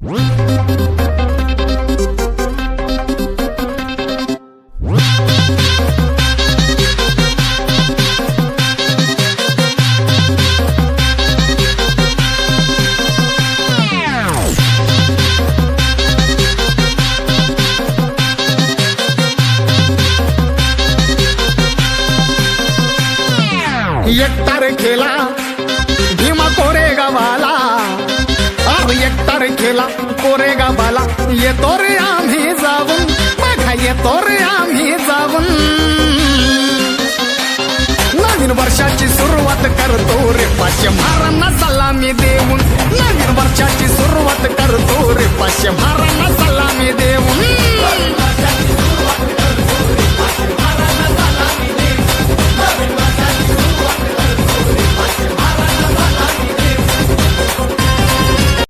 एक तारखेला भीमा कोरेगावाला, एक तारखेला कोरेगावाला येतो रे आम्ही जाऊन, बघा येतो रे आम्ही जाऊन. नवीन वर्षाची सुरुवात करतो रे पाचशे महारांना सलामी देऊन, नवीन वर्षाची